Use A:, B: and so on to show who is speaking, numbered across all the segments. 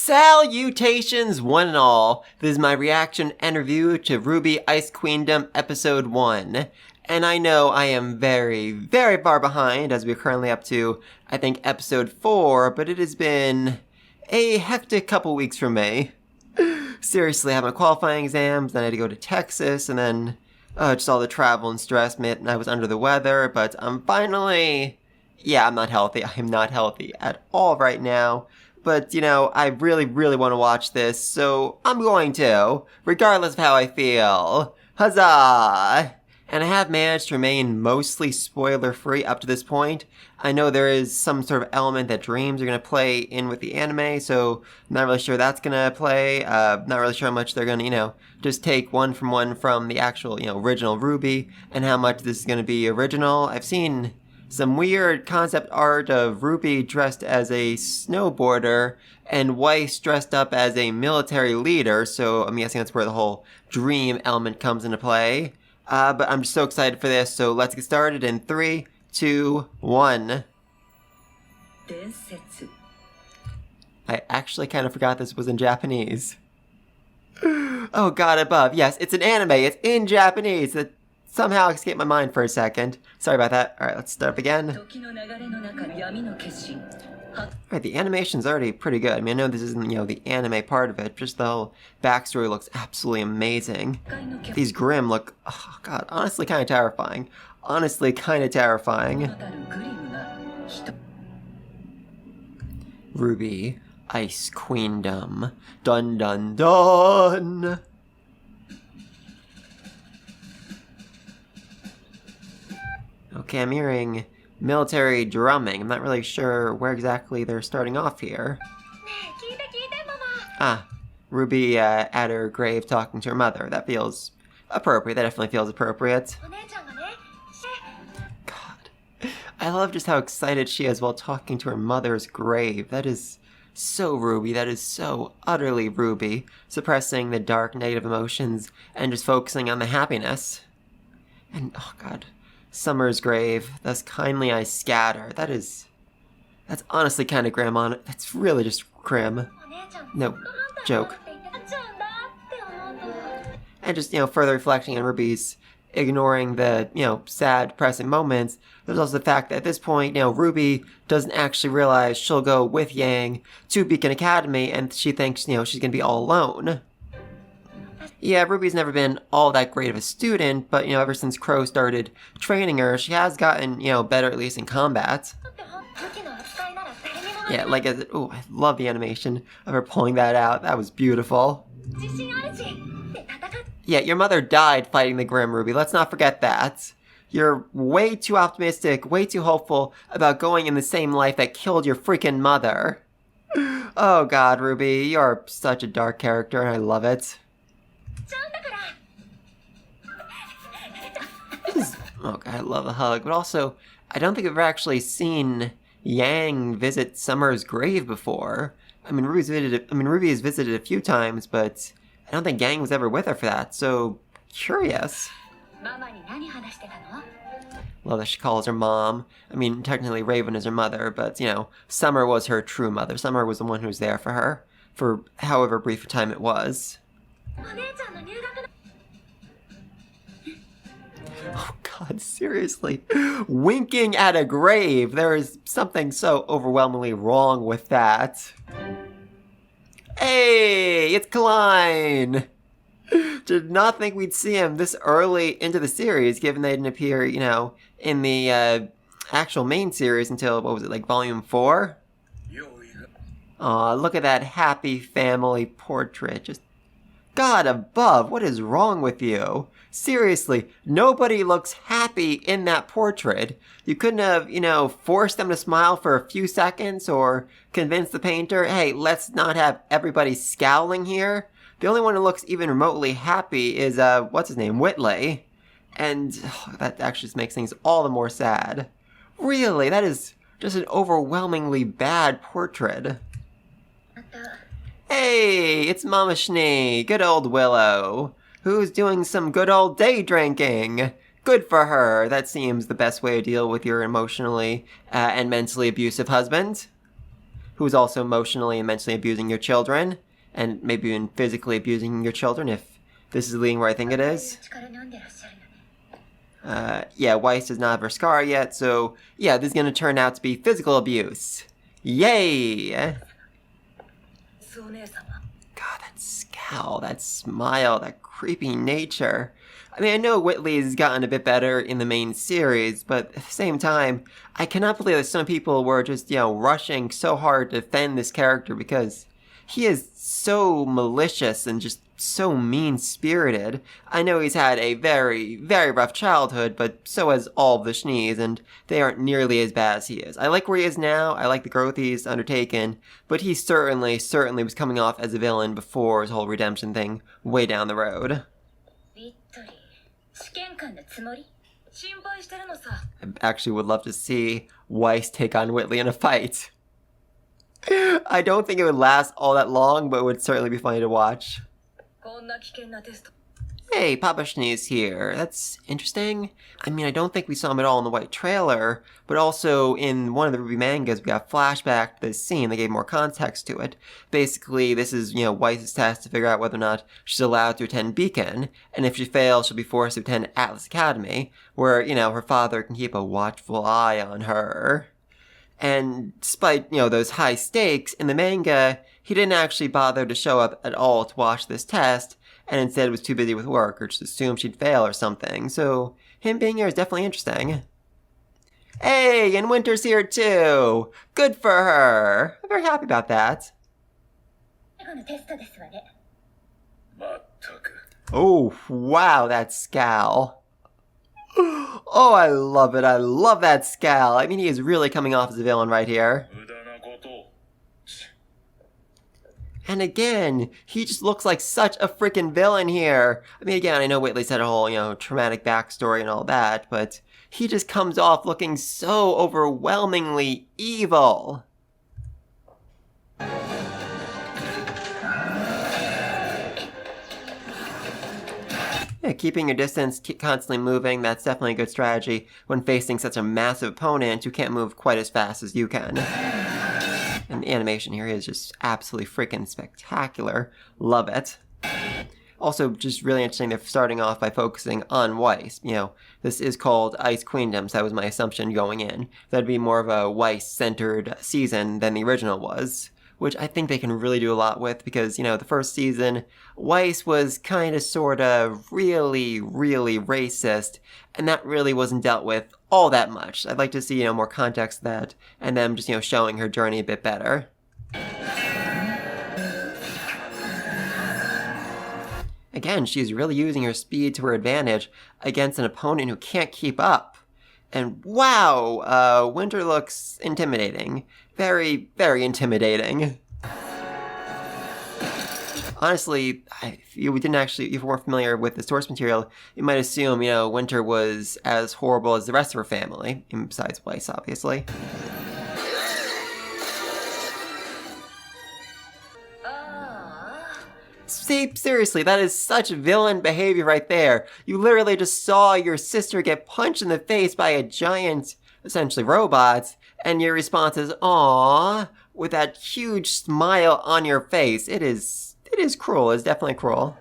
A: Salutations, one and all. This is my reaction and review to RWBY Ice Queendom Episode 1. And I know I am very, very far behind, as we're currently up to, I think, Episode 4, but it has been a hectic couple weeks for me. Seriously, I had my qualifying exams, then I had to go to Texas, and then just all the travel and stress meant I was under the weather, but I'm finally... Yeah, I'm not healthy. I am not healthy at all right now. But, you know, I really, really want to watch this, so I'm going to, regardless of how I feel. Huzzah! And I have managed to remain mostly spoiler-free up to this point. I know there is some sort of element that dreams are going to play in with the anime, so I'm not really sure that's going to play. Not really sure how much they're going to, just take one from the actual, original RWBY, and how much this is going to be original. I've seen some weird concept art of RWBY dressed as a snowboarder and Weiss dressed up as a military leader, so I'm guessing that's where the whole dream element comes into play. But I'm just so excited for this, so let's get started in 3, 2, 1. I actually kind of forgot this was in Japanese. Oh god above, yes, it's an anime, it's in Japanese. That somehow escaped my mind for a second. Sorry about that. Alright, let's start up again. Alright, the animation's already pretty good. I mean, I know this isn't, the anime part of it, just the whole backstory looks absolutely amazing. These Grimm look, oh god, honestly kind of terrifying. Honestly kind of terrifying. RWBY, Ice Queendom. Dun dun dun! Okay, I'm hearing military drumming. I'm not really sure where exactly they're starting off here. Ah, RWBY at her grave talking to her mother. That feels appropriate. That definitely feels appropriate. God, I love just how excited she is while talking to her mother's grave. That is so RWBY. That is so utterly RWBY. Suppressing the dark, negative emotions and just focusing on the happiness. And, oh god... Summer's grave, thus kindly I scatter. That's honestly kind of grim on it. That's really just grim. No, joke. And just, further reflecting on RWBY's ignoring the, sad, depressing moments, there's also the fact that at this point, RWBY doesn't actually realize she'll go with Yang to Beacon Academy, and she thinks, she's gonna be all alone. Yeah, RWBY's never been all that great of a student, but, ever since Crow started training her, she has gotten, better at least in combat. Yeah, oh, I love the animation of her pulling that out. That was beautiful. Yeah, your mother died fighting the Grimm, RWBY. Let's not forget that. You're way too optimistic, way too hopeful about going in the same life that killed your freaking mother. Oh god, RWBY, you're such a dark character, and I love it. Oh god, I love a hug, but also, I don't think I've ever actually seen Yang visit Summer's grave before. I mean, RWBY has visited a few times, but I don't think Yang was ever with her for that, so curious. Love that she calls her mom. I mean, technically Raven is her mother, but, Summer was her true mother. Summer was the one who was there for her, for however brief a time it was. Oh god, seriously. Winking at a grave. There is something so overwhelmingly wrong with that. Hey, it's Klein! Did not think we'd see him this early into the series, given they didn't appear, in the actual main series until, what was it, like Volume 4? Aw, look at that happy family portrait. Just God above, what is wrong with you? Seriously, nobody looks happy in that portrait. You couldn't have, forced them to smile for a few seconds or convinced the painter, hey, let's not have everybody scowling here. The only one who looks even remotely happy is, what's his name, Whitley. And that actually just makes things all the more sad. Really, that is just an overwhelmingly bad portrait. Hey, it's Mama Schnee, good old Willow, who's doing some good old day drinking. Good for her. That seems the best way to deal with your emotionally and mentally abusive husband. who's also emotionally and mentally abusing your children, and maybe even physically abusing your children, if this is leading where I think it is. Yeah, Weiss does not have her scar yet, so yeah, this is going to turn out to be physical abuse. Yay! God, that scowl, that smile, that creepy nature. I mean, I know Whitley's gotten a bit better in the main series, but at the same time, I cannot believe that some people were just, rushing so hard to defend this character because he is so malicious and just so mean-spirited. I know he's had a very, very rough childhood, but so has all of the Schnees, and they aren't nearly as bad as he is. I like where he is now, I like the growth he's undertaken, but he certainly was coming off as a villain before his whole redemption thing way down the road. I actually would love to see Weiss take on Whitley in a fight. I don't think it would last all that long, but it would certainly be funny to watch. Hey, Papa Schnee's here. That's interesting. I mean, I don't think we saw him at all in the white trailer, but also in one of the RWBY mangas, we got flashback to this scene that gave more context to it. Basically, this is, Weiss's task to figure out whether or not she's allowed to attend Beacon, and if she fails, she'll be forced to attend Atlas Academy, where, her father can keep a watchful eye on her. And despite, those high stakes, in the manga, he didn't actually bother to show up at all to watch this test, and instead was too busy with work, or just assumed she'd fail or something, so him being here is definitely interesting. Hey, and Winter's here too! Good for her! I'm very happy about that. Oh, wow, that scowl. Oh, I love it. I love that scowl. I mean, he is really coming off as a villain right here. And again, he just looks like such a freaking villain here. I mean, again, I know Whitley's had a whole, traumatic backstory and all that, but he just comes off looking so overwhelmingly evil. Yeah, keeping your distance, constantly moving, that's definitely a good strategy when facing such a massive opponent who can't move quite as fast as you can. And the animation here is just absolutely freaking spectacular. Love it. Also, just really interesting, they're starting off by focusing on Weiss. This is called Ice Queendom, so that was my assumption going in. That'd be more of a Weiss-centered season than the original was, which I think they can really do a lot with because, the first season, Weiss was kind of, sort of, really, really racist, and that really wasn't dealt with all that much. I'd like to see, more context to that, and them just, showing her journey a bit better. Again, she's really using her speed to her advantage against an opponent who can't keep up. And wow, Winter looks intimidating. Very, very intimidating. Honestly, if you weren't familiar with the source material, you might assume, Winter was as horrible as the rest of her family, besides Weiss, obviously. See, seriously, that is such villain behavior right there. You literally just saw your sister get punched in the face by a giant, essentially robot, and your response is, "Aww," with that huge smile on your face. It is cruel. It's definitely cruel.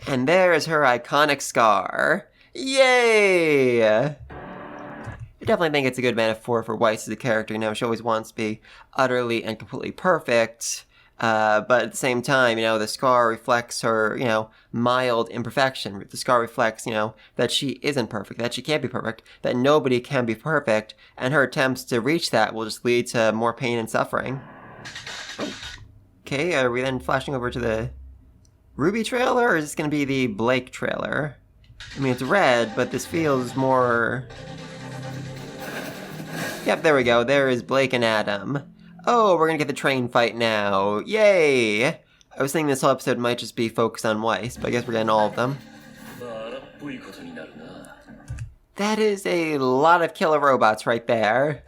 A: And there is her iconic scar. Yay! I definitely think it's a good metaphor for Weiss as a character. She always wants to be utterly and completely perfect. But at the same time, the scar reflects her, mild imperfection. The scar reflects, that she isn't perfect, that she can't be perfect, that nobody can be perfect, and her attempts to reach that will just lead to more pain and suffering. Okay, are we then flashing over to the RWBY trailer, or is this going to be the Blake trailer? I mean, it's red, but this feels more... Yep, there we go. There is Blake and Adam. Oh, we're gonna get the train fight now. Yay! I was thinking this whole episode might just be focused on Weiss, but I guess we're getting all of them. That is a lot of killer robots right there.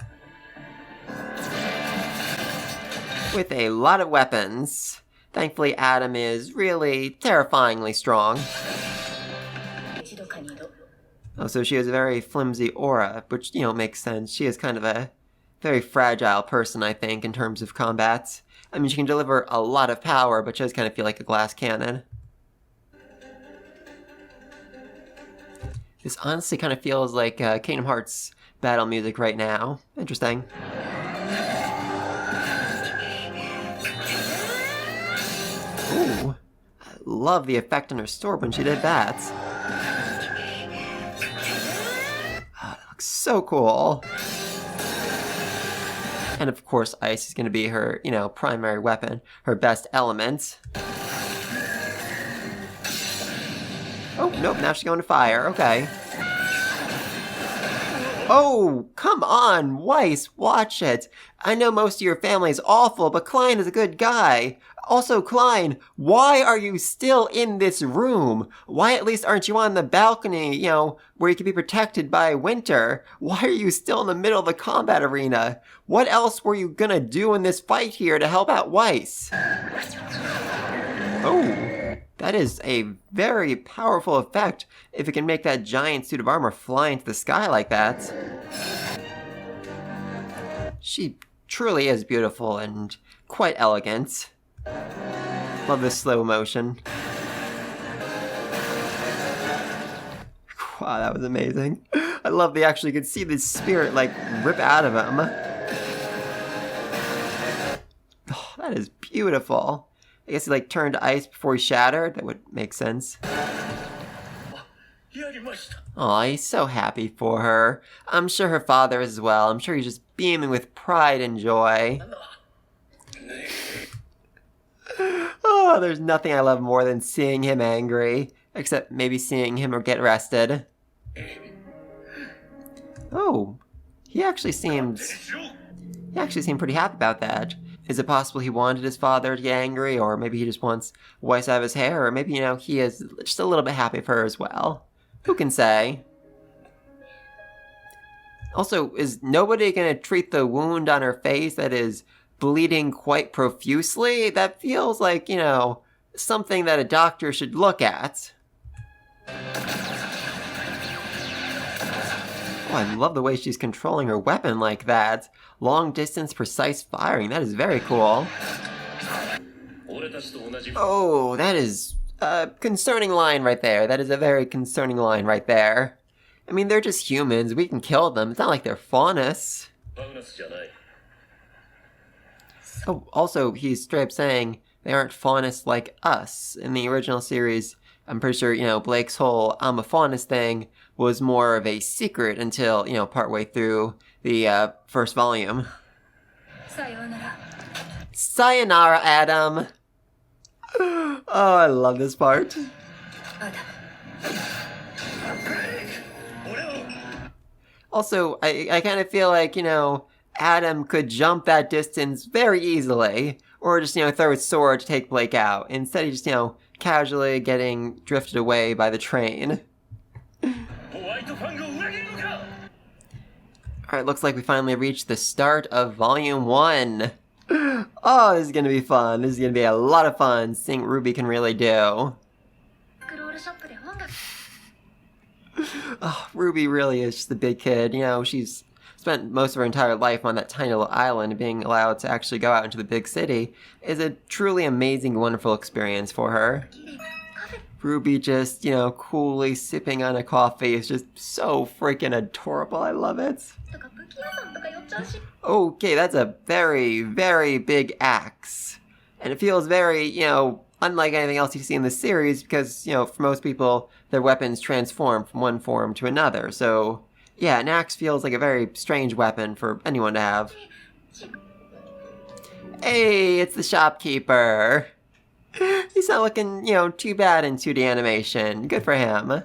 A: With a lot of weapons. Thankfully, Adam is really terrifyingly strong. Oh, so she has a very flimsy aura, which, makes sense. She is kind of a very fragile person, I think, in terms of combat. I mean, she can deliver a lot of power, but she does kind of feel like a glass cannon. This honestly kind of feels like Kingdom Hearts battle music right now. Interesting. Ooh, I love the effect on her sword when she did that. Oh, that looks so cool. And of course, ice is going to be her, primary weapon, her best element. Oh, nope, now she's going to fire. Okay. Oh, come on, Weiss, watch it. I know most of your family is awful, but Klein is a good guy. Also, Klein, why are you still in this room? Why at least aren't you on the balcony, where you can be protected by winter? Why are you still in the middle of the combat arena? What else were you gonna do in this fight here to help out Weiss? Oh, that is a very powerful effect if it can make that giant suit of armor fly into the sky like that. She truly is beautiful and quite elegant. Love this slow motion. Wow, that was amazing. I love they actually could see the spirit rip out of him. Oh, that is beautiful. I guess he turned to ice before he shattered. That would make sense. Oh, he's so happy for her. I'm sure her father is as well. I'm sure he's just beaming with pride and joy. Oh, there's nothing I love more than seeing him angry. Except maybe seeing him get arrested. Oh, he actually seemed pretty happy about that. Is it possible he wanted his father to get angry, or maybe he just wants Weiss out of his hair, or maybe, he is just a little bit happy for her as well. Who can say? Also, is nobody gonna treat the wound on her face that is bleeding quite profusely? That feels like, something that a doctor should look at. Oh, I love the way she's controlling her weapon like that. Long distance, precise firing. That is very cool. Oh, that is a concerning line right there. That is a very concerning line right there. I mean, they're just humans. We can kill them. It's not like they're faunus. Oh, also, he's straight up saying they aren't faunus like us. In the original series, I'm pretty sure, Blake's whole I'm a faunus thing was more of a secret until, partway through the first volume. Sayonara, Adam! Oh, I love this part. Also, I kind of feel like, Adam could jump that distance very easily, or just, throw his sword to take Blake out. Instead, he just, casually getting drifted away by the train. Alright, looks like we finally reached the start of Volume 1. Oh, this is gonna be fun. This is gonna be a lot of fun, seeing what RWBY can really do. Oh, RWBY really is just the big kid. She's spent most of her entire life on that tiny little island, and being allowed to actually go out into the big city is a truly amazing, wonderful experience for her. RWBY just, coolly sipping on a coffee is just so freaking adorable. I love it. Okay, that's a very, very big axe. And it feels very, unlike anything else you see in the series, because, for most people, their weapons transform from one form to another. So, yeah, an axe feels like a very strange weapon for anyone to have. Hey, it's the shopkeeper. He's not looking, too bad in 2D animation. Good for him.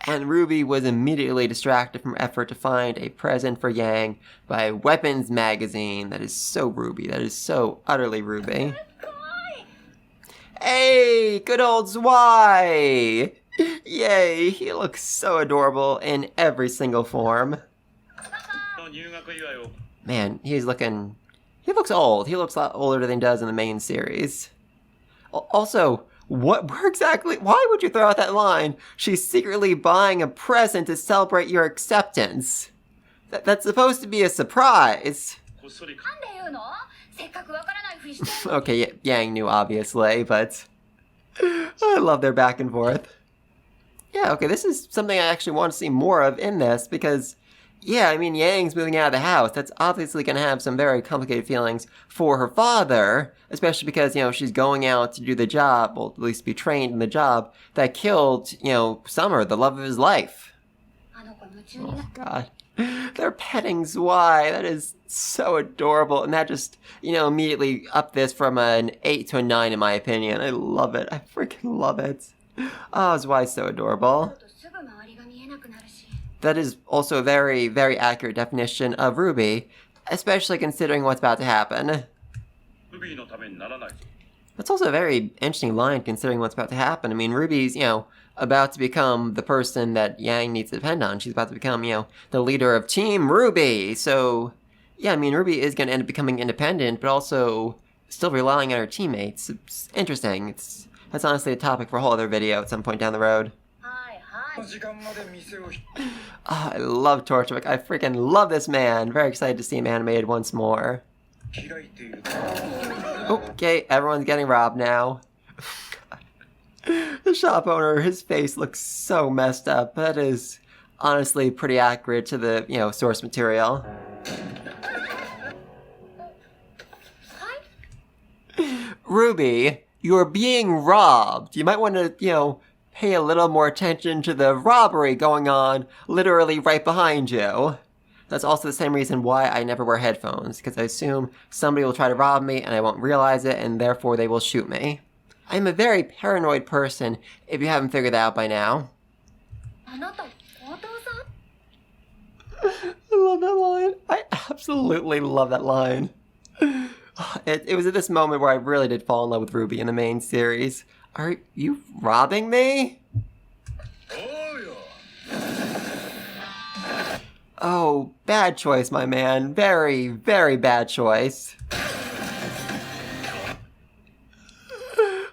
A: And RWBY was immediately distracted from effort to find a present for Yang by Weapons Magazine. That is so RWBY. That is so utterly RWBY. Hey, good old Zwei! Yay, he looks so adorable in every single form. Man, he looks old. He looks a lot older than he does in the main series. Also, why would you throw out that line? She's secretly buying a present to celebrate your acceptance. That's supposed to be a surprise. Okay, Yang knew, obviously, but I love their back and forth. Yeah, okay, this is something I actually want to see more of in this, because, yeah, I mean, Yang's moving out of the house. That's obviously going to have some very complicated feelings for her father, especially because, she's going out to do the job, well, at least be trained in the job, that killed, Summer, the love of his life. Oh, God. They're petting Zwei. That is so adorable. And that just, immediately upped this from an 8 to a 9 in my opinion. I love it. I freaking love it. Oh, Zwei's so adorable. That is also a very, very accurate definition of RWBY, especially considering what's about to happen. That's also a very interesting line considering what's about to happen. I mean, RWBY's, about to become the person that Yang needs to depend on. She's about to become, the leader of Team RWBY. So, yeah, I mean, RWBY is going to end up becoming independent, but also still relying on her teammates. It's interesting. That's honestly a topic for a whole other video at some point down the road. Oh, I love Torchwick. I freaking love this man. Very excited to see him animated once more. Okay, everyone's getting robbed now. The shop owner, his face looks so messed up. That is honestly pretty accurate to the, source material. RWBY, you're being robbed. You might want to, pay a little more attention to the robbery going on literally right behind you. That's also the same reason why I never wear headphones, because I assume somebody will try to rob me and I won't realize it, and therefore they will shoot me. I'm a very paranoid person, if you haven't figured that out by now. I love that line. I absolutely love that line. It was at this moment where I really did fall in love with RWBY in the main series. Are you robbing me? Oh, bad choice, my man. Very, very bad choice.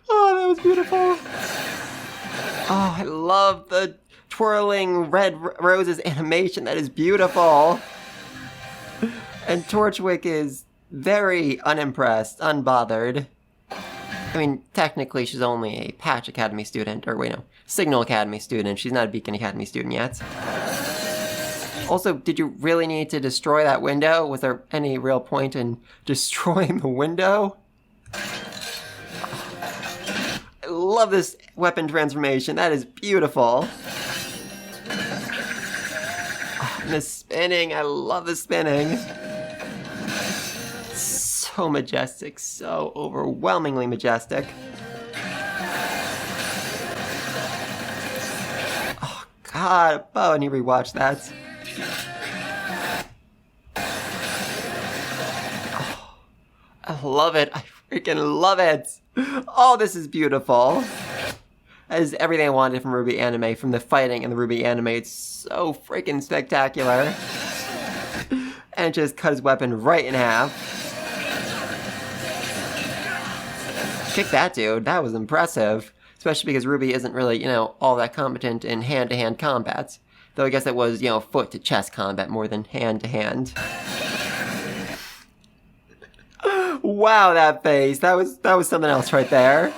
A: Oh, that was beautiful. Oh, I love the twirling red roses animation. That is beautiful. And Torchwick is very unimpressed, unbothered. I mean, technically she's only a Patch Academy student, or wait, no, Signal Academy student. She's not a Beacon Academy student yet. Also, did you really need to destroy that window? Was there any real point in destroying the window? I love this weapon transformation. That is beautiful. Oh, and the spinning. I love the spinning. So majestic. So overwhelmingly majestic. Oh, God. Oh, I need to rewatch that. Oh, I love it. I freaking love it. Oh, this is beautiful. That is everything I wanted from RWBY anime, from the fighting and the RWBY anime. It's so freaking spectacular. And just cut his weapon right in half. Kick that dude. That was impressive. Especially because RWBY isn't really, all that competent in hand-to-hand combat. Though I guess it was, foot-to-chest combat more than hand-to-hand. Wow, that face. That was something else right there.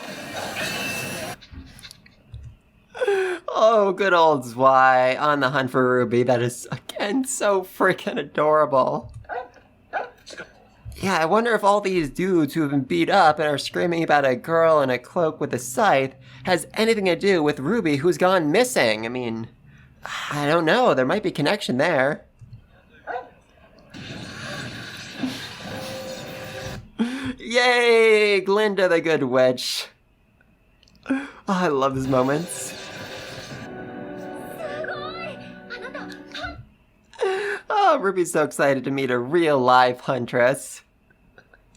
A: Oh, good old Zwei on the hunt for RWBY. That is, again, so freaking adorable. Yeah, I wonder if all these dudes who have been beat up and are screaming about a girl in a cloak with a scythe has anything to do with RWBY who's gone missing. I mean, I don't know. There might be a connection there. Yay! Glinda the Good Witch. Oh, I love these moments. Oh, RWBY's so excited to meet a real live huntress.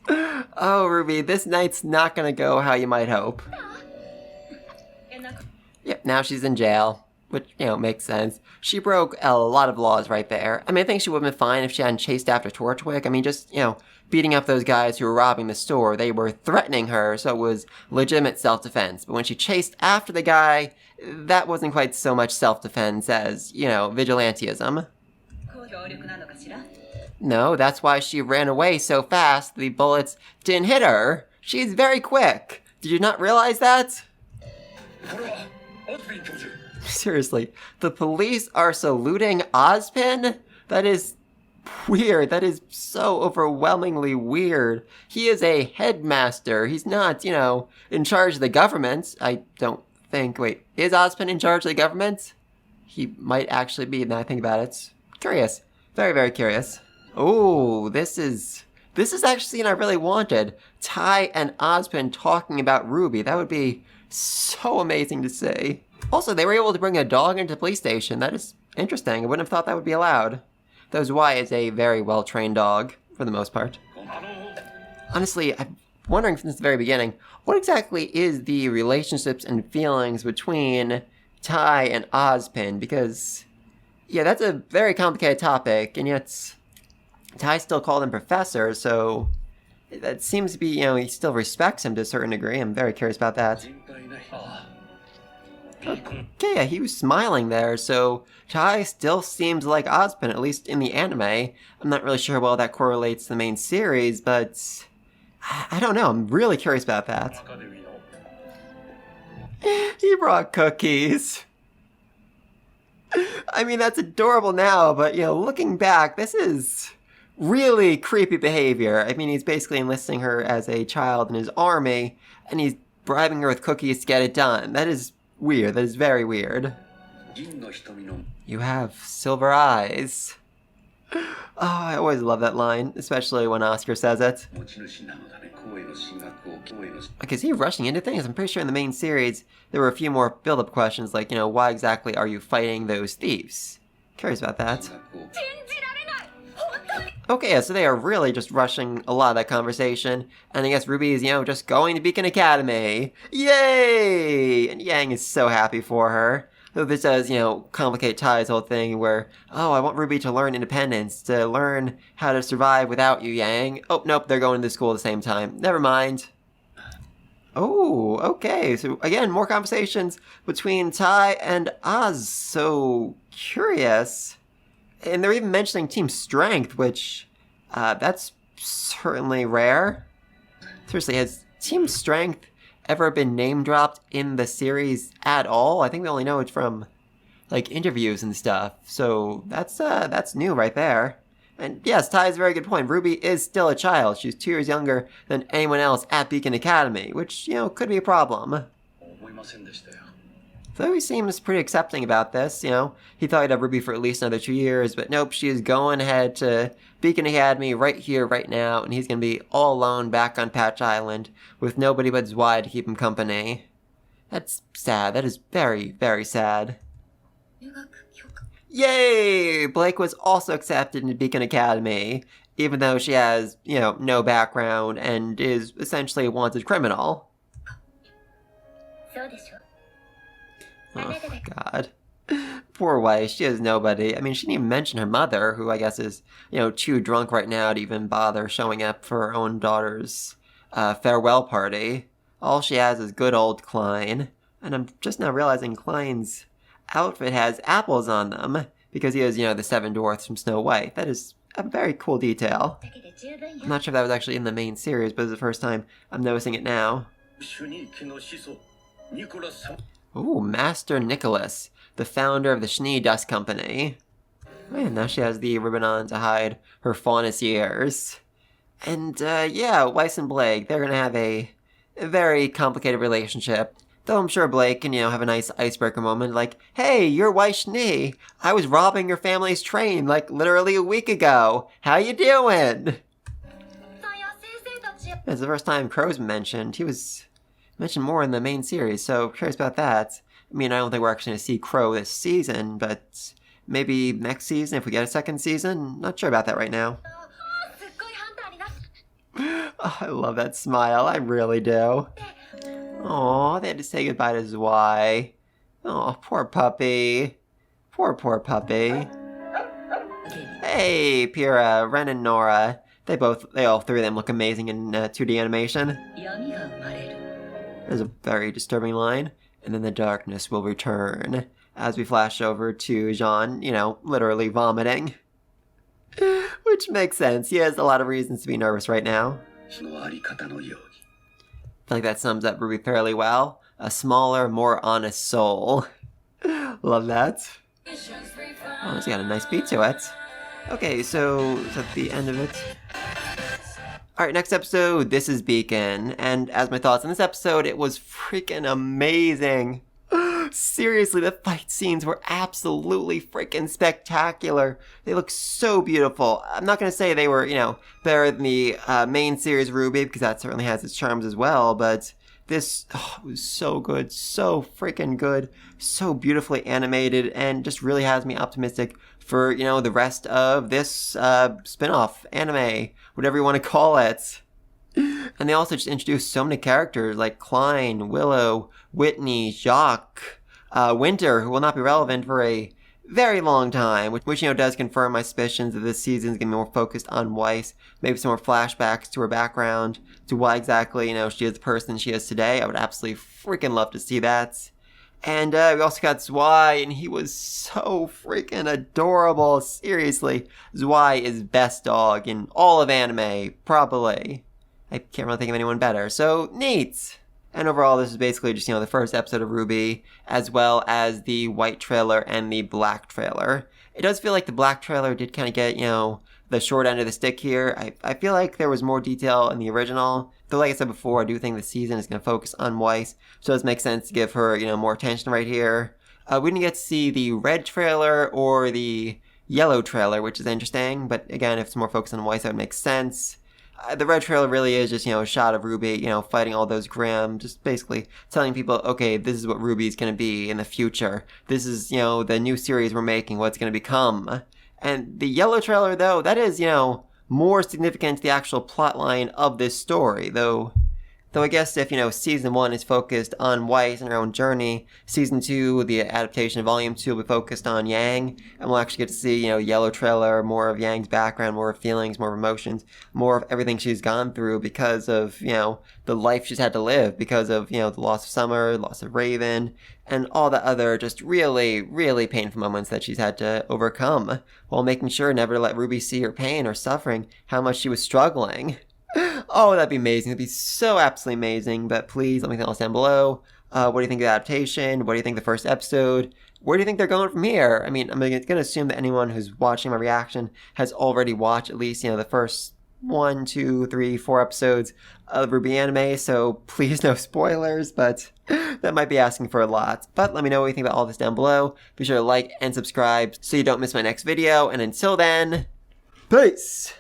A: Oh, RWBY, this night's not gonna go how you might hope. Yep, now she's in jail. Which, makes sense. She broke a lot of laws right there. I mean, I think she would have been fine if she hadn't chased after Torchwick. I mean, just, beating up those guys who were robbing the store. They were threatening her, so it was legitimate self-defense. But when she chased after the guy, that wasn't quite so much self-defense as, vigilantism. No, that's why she ran away so fast the bullets didn't hit her. She's very quick. Did you not realize that? Seriously, the police are saluting Ozpin? That is weird. That is so overwhelmingly weird. He is a headmaster. He's not, in charge of the government. I don't think. Wait, is Ozpin in charge of the government? He might actually be, now I think about it. Curious. Very, very curious. Oh, this is actually a scene I really wanted. Tai and Ozpin talking about RWBY. That would be so amazing to see. Also, they were able to bring a dog into the police station. That is interesting. I wouldn't have thought that would be allowed. Though ZY is a very well-trained dog, for the most part. Honestly, I'm wondering since the very beginning, what exactly is the relationships and feelings between Tai and Ozpin? Because, yeah, that's a very complicated topic, and yet Tai still called him Professor, so that seems to be, he still respects him to a certain degree. I'm very curious about that. Okay, yeah, he was smiling there, so Tai still seems like Ozpin, at least in the anime. I'm not really sure how well that correlates to the main series, but I don't know. I'm really curious about that. He brought cookies. I mean, that's adorable now, but, looking back, this is really creepy behavior. I mean, he's basically enlisting her as a child in his army, and he's bribing her with cookies to get it done. That is weird. That is very weird. You have silver eyes. Oh, I always love that line, especially when Oscar says it. Like, is he rushing into things? I'm pretty sure in the main series, there were a few more build-up questions, like, why exactly are you fighting those thieves? Curious about that. Okay, yeah, so they are really just rushing a lot of that conversation, and I guess RWBY is, just going to Beacon Academy. Yay! And Yang is so happy for her. Though this does, complicate Tai's whole thing where, oh, I want RWBY to learn independence, to learn how to survive without you, Yang. Oh, nope, they're going to school at the same time. Never mind. Oh, okay, so again, more conversations between Tai and Oz. So curious. And they're even mentioning Team Strength, which, that's certainly rare. Seriously, has Team Strength ever been name-dropped in the series at all? I think we only know it from, interviews and stuff. So that's new right there. And yes, Tai has a very good point. RWBY is still a child. She's 2 years younger than anyone else at Beacon Academy, which, could be a problem. Though he seems pretty accepting about this, he thought he'd have RWBY for at least another 2 years, but nope, she is going ahead to Beacon Academy right here, right now, and he's going to be all alone back on Patch Island with nobody but ZY to keep him company. That's sad. That is very, very sad. Yay! Blake was also accepted into Beacon Academy, even though she has, no background and is essentially a wanted criminal. Oh, God. Poor wife, she has nobody. I mean, she didn't even mention her mother, who I guess is, too drunk right now to even bother showing up for her own daughter's farewell party. All she has is good old Klein. And I'm just now realizing Klein's outfit has apples on them, because he has, the 7 dwarfs from Snow White. That is a very cool detail. I'm not sure if that was actually in the main series, but it's the first time I'm noticing it now. Ooh, Master Nicholas, the founder of the Schnee Dust Company. Man, now she has the ribbon on to hide her faunus ears. And, yeah, Weiss and Blake, they're gonna have a very complicated relationship. Though I'm sure Blake can, have a nice icebreaker moment like, hey, you're Weiss Schnee. I was robbing your family's train, literally a week ago. How you doing? It's the first time Crow's mentioned. He was mentioned more in the main series, so curious about that. I mean, I don't think we're actually going to see Crow this season, but maybe next season if we get a second season. Not sure about that right now. Oh, I love that smile. I really do. Aw, they had to say goodbye to ZY. Oh, poor puppy. Poor puppy. Hey, Pyrrha, Ren, and Nora. They all 3 of them look amazing in 2D animation. There's a very disturbing line. And then the darkness will return. As we flash over to Jean, literally vomiting. Which makes sense. He has a lot of reasons to be nervous right now. I feel like that sums up RWBY fairly well. A smaller, more honest soul. Love that. Oh, it's got a nice beat to it. Okay, so is that the end of it? Alright, next episode, this is Beacon. And as my thoughts on this episode, it was freaking amazing. Seriously, the fight scenes were absolutely freaking spectacular. They look so beautiful. I'm not going to say they were, better than the main series RWBY, because that certainly has its charms as well, but this was so good, so freaking good, so beautifully animated, and just really has me optimistic for, the rest of this spin-off, anime, whatever you want to call it. And they also just introduced so many characters like Klein, Willow, Whitney, Jacques, Winter, who will not be relevant for a very long time, which does confirm my suspicions that this season is going to be more focused on Weiss, maybe some more flashbacks to her background, to why exactly, she is the person she is today. I would absolutely freaking love to see that. And we also got Zwei, and he was so freaking adorable. Seriously, Zwei is best dog in all of anime, probably. I can't really think of anyone better, so neat! And overall, this is basically just, the first episode of RWBY, as well as the white trailer and the black trailer. It does feel like the black trailer did kind of get, the short end of the stick here. I feel like there was more detail in the original. Though, like I said before, I do think the season is going to focus on Weiss, so it does make sense to give her, more attention right here. We didn't get to see the red trailer or the yellow trailer, which is interesting, but again, if it's more focused on Weiss, that would make sense. The red trailer really is just, a shot of RWBY, fighting all those Grimm, just basically telling people, okay, this is what RWBY is going to be in the future. This is, the new series we're making, what it's going to become. And the yellow trailer, though, that is, more significant to the actual plotline of this story, though I guess if, season 1 is focused on Weiss and her own journey, season 2, the adaptation of volume 2 will be focused on Yang, and we'll actually get to see, yellow trailer, more of Yang's background, more of feelings, more of emotions, more of everything she's gone through because of, the life she's had to live, because of, the loss of Summer, the loss of Raven, and all the other just really, really painful moments that she's had to overcome, while making sure never to let RWBY see her pain or suffering, how much she was struggling. Oh, that'd be amazing. It'd be so absolutely amazing. But please let me know down below. What do you think of the adaptation? What do you think of the first episode? Where do you think they're going from here? I mean, I'm going to assume that anyone who's watching my reaction has already watched at least, the first 1, 2, 3, 4 episodes of RWBY anime. So please no spoilers, but that might be asking for a lot. But let me know what you think about all this down below. Be sure to like and subscribe so you don't miss my next video. And until then, peace!